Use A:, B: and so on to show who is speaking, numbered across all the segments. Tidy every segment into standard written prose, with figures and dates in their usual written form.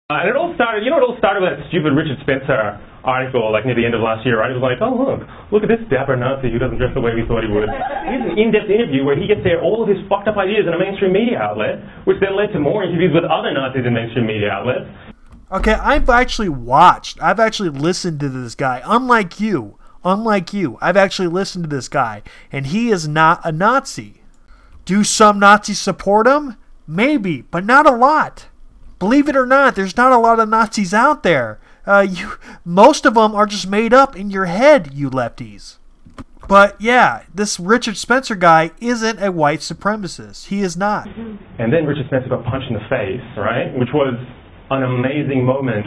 A: And it all started, it all started with that stupid Richard Spencer article, like near the end of last year, right? It was like, oh, look at this dapper Nazi who doesn't dress the way we thought he would. Here's an in-depth interview where he gets there all of his fucked up ideas in a mainstream media outlet, which then led to more interviews with other Nazis in mainstream media outlets.
B: Okay, I've actually listened to this guy. Unlike you, I've actually listened to this guy, and he is not a Nazi. Do some Nazis support him? Maybe, but not a lot. Believe it or not, there's not a lot of Nazis out there. Most of them are just made up in your head, you lefties. But yeah, this Richard Spencer guy isn't a white supremacist. He is not.
A: And then Richard Spencer got punched in the face, right? Which was an amazing moment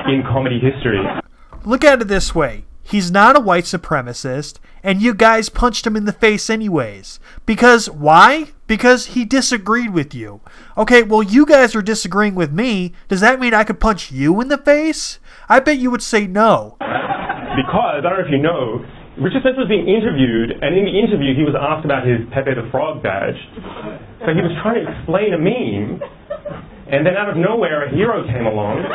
A: in comedy history.
B: Look at it this way. He's not a white supremacist, and you guys punched him in the face anyways. Because why? Because he disagreed with you. Okay, well, you guys are disagreeing with me. Does that mean I could punch you in the face? I bet you would say no.
A: Because, I don't know if you know, Richard Spencer was being interviewed, and in the interview he was asked about his Pepe the Frog badge. So he was trying to explain a meme, and then out of nowhere a hero came along.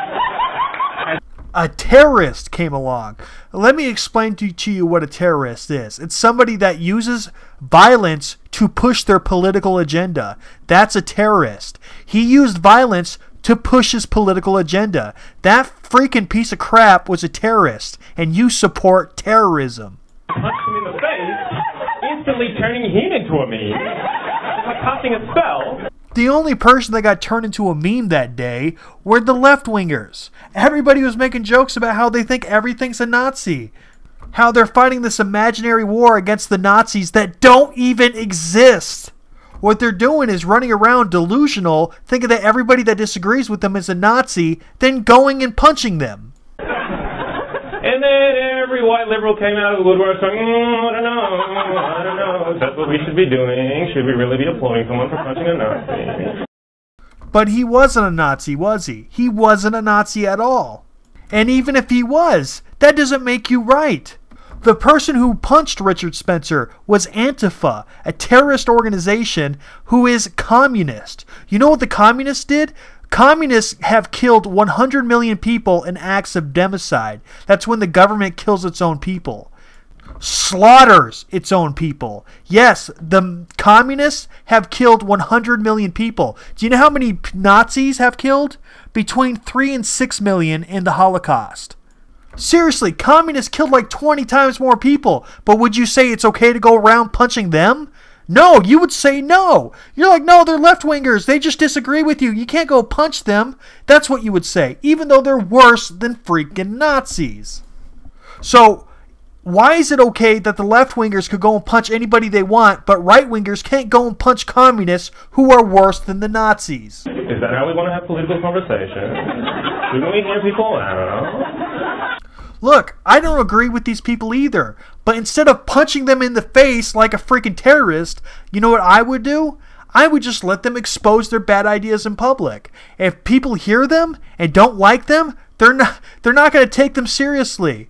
B: A terrorist came along. Let me explain to you what a terrorist is. It's somebody that uses violence to push their political agenda. That's a terrorist. He used violence to push his political agenda. That freaking piece of crap was a terrorist, and you support terrorism.
A: Punched him in the face, instantly turning him into a meme. It's like casting a spell.
B: The only person that got turned into a meme that day were the left-wingers. Everybody was making jokes about how they think everything's a Nazi. How they're fighting this imaginary war against the Nazis that don't even exist. What they're doing is running around delusional, thinking that everybody that disagrees with them is a Nazi, then going and punching them.
A: And then every white liberal came out of the woodwork saying, I don't know, that's what we should be doing. Should we really be applauding someone for punching a Nazi?
B: But he wasn't a Nazi, was he? He wasn't a Nazi at all. And even if he was, that doesn't make you right. The person who punched Richard Spencer was Antifa, a terrorist organization who is communist. You know what the communists did? Communists have killed 100 million people in acts of democide. That's when the government kills its own people. Slaughters its own people. Yes, the communists have killed 100 million people. Do you know how many Nazis have killed? Between 3 and 6 million in the Holocaust. Seriously, communists killed like 20 times more people. But would you say it's okay to go around punching them? No, you would say no. You're like, no, they're left-wingers. They just disagree with you. You can't go punch them. That's what you would say, even though they're worse than freaking Nazis. So, why is it okay that the left-wingers could go and punch anybody they want, but right-wingers can't go and punch communists who are worse than the Nazis?
A: Is that how we want to have political conversation? Shouldn't we hear people? I don't know.
B: Look, I don't agree with these people either, but instead of punching them in the face like a freaking terrorist, you know what I would do? I would just let them expose their bad ideas in public. If people hear them and don't like them, they're not going to take them seriously.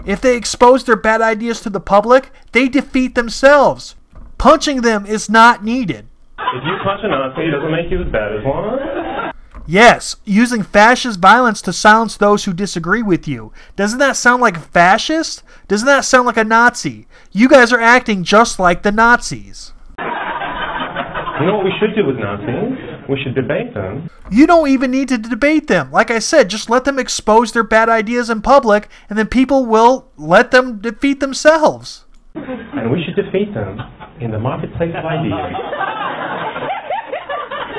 B: If they expose their bad ideas to the public, they defeat themselves. Punching them is not needed.
A: If you punch a Nazi, it doesn't make you as bad as one.
B: Yes, using fascist violence to silence those who disagree with you. Doesn't that sound like a fascist? Doesn't that sound like a Nazi? You guys are acting just like the Nazis.
A: You know what we should do with Nazis? We should debate them.
B: You don't even need to debate them. Like I said, just let them expose their bad ideas in public, and then people will let them defeat themselves.
A: And we should defeat them in the marketplace of ideas.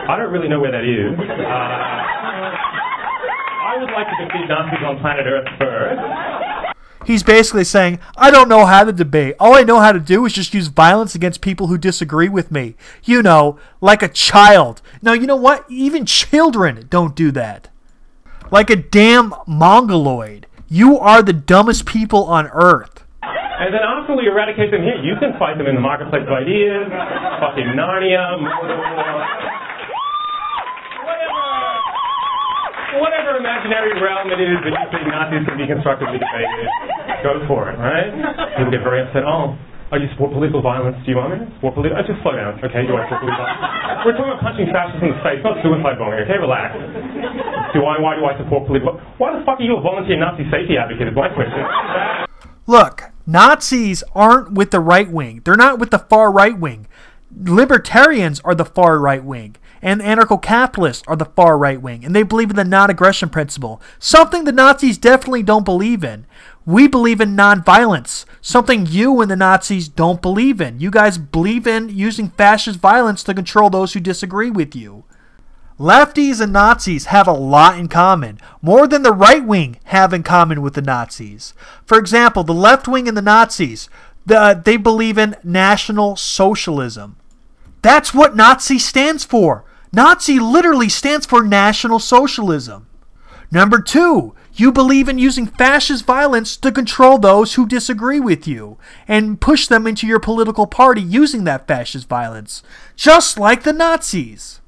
A: I don't really know where that is. I would like to defeat Nazis on planet Earth first.
B: He's basically saying, I don't know how to debate. All I know how to do is just use violence against people who disagree with me. You know, like a child. Now, you know what? Even children don't do that. Like a damn mongoloid. You are the dumbest people on Earth.
A: And then after we eradicate them here, you can fight them in the marketplace of ideas, fucking Narnia, Mordor. Whatever imaginary realm it is that you think Nazis can be constructively debated, go for it, right? People get very upset. Oh, Oh, you support political violence? Do you want me to support political? Just slow down, okay? You want to support political violence? We're talking about punching fascists in the face, not suicide bombing, okay? Relax. Why do I support political? Why the fuck are you a volunteer Nazi safety advocate? Is my question.
B: Look, Nazis aren't with the right wing. They're not with the far right wing. Libertarians are the far right wing, and anarcho-capitalists are the far right wing, and they believe in the non-aggression principle, something the Nazis definitely don't believe in. We believe in non-violence, something you and the Nazis don't believe in. You guys believe in using fascist violence to control those who disagree with you. Lefties and Nazis have a lot in common, more than the right wing have in common with the Nazis. For example, the left wing and the Nazis, they believe in National Socialism. That's what Nazi stands for. Nazi literally stands for National Socialism. Number 2, you believe in using fascist violence to control those who disagree with you and push them into your political party using that fascist violence, just like the Nazis.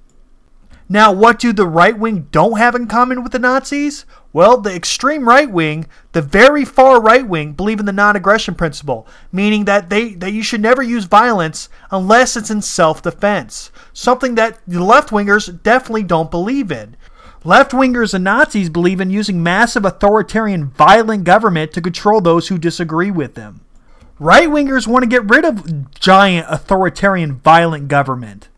B: Now, what do the right wing don't have in common with the Nazis? Well, the extreme right wing, the very far right wing, believe in the non-aggression principle, meaning that you should never use violence unless it's in self-defense, something that the left-wingers definitely don't believe in. Left-wingers and Nazis believe in using massive authoritarian violent government to control those who disagree with them. Right-wingers want to get rid of giant authoritarian violent government.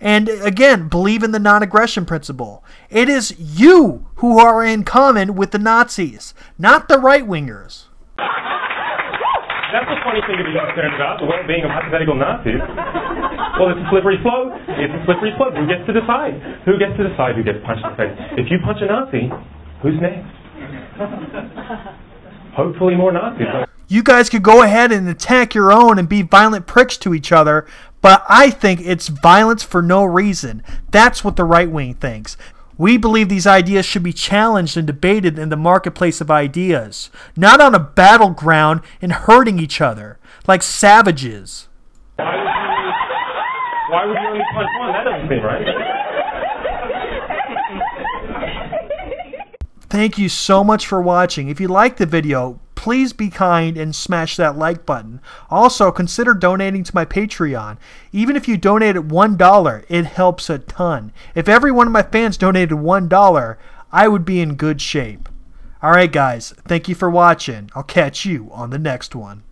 B: And again, believe in the non-aggression principle. It is you who are in common with the Nazis, not the right-wingers.
A: That's the funny thing to be concerned about, the well-being of hypothetical Nazis. Well, it's a slippery slope. It's a slippery slope. Who gets to decide? Who gets to decide who gets punched in the face? If you punch a Nazi, who's next? Hopefully more Nazis.
B: You guys could go ahead and attack your own and be violent pricks to each other, but I think it's violence for no reason. That's what the right wing thinks. We believe these ideas should be challenged and debated in the marketplace of ideas, not on a battleground and hurting each other like savages.
A: Why would you only punch one? That doesn't seem right.
B: Thank you so much for watching. If you liked the video, please be kind and smash that like button. Also, consider donating to my Patreon. Even if you donated $1, it helps a ton. If every one of my fans donated $1, I would be in good shape. Alright guys, thank you for watching. I'll catch you on the next one.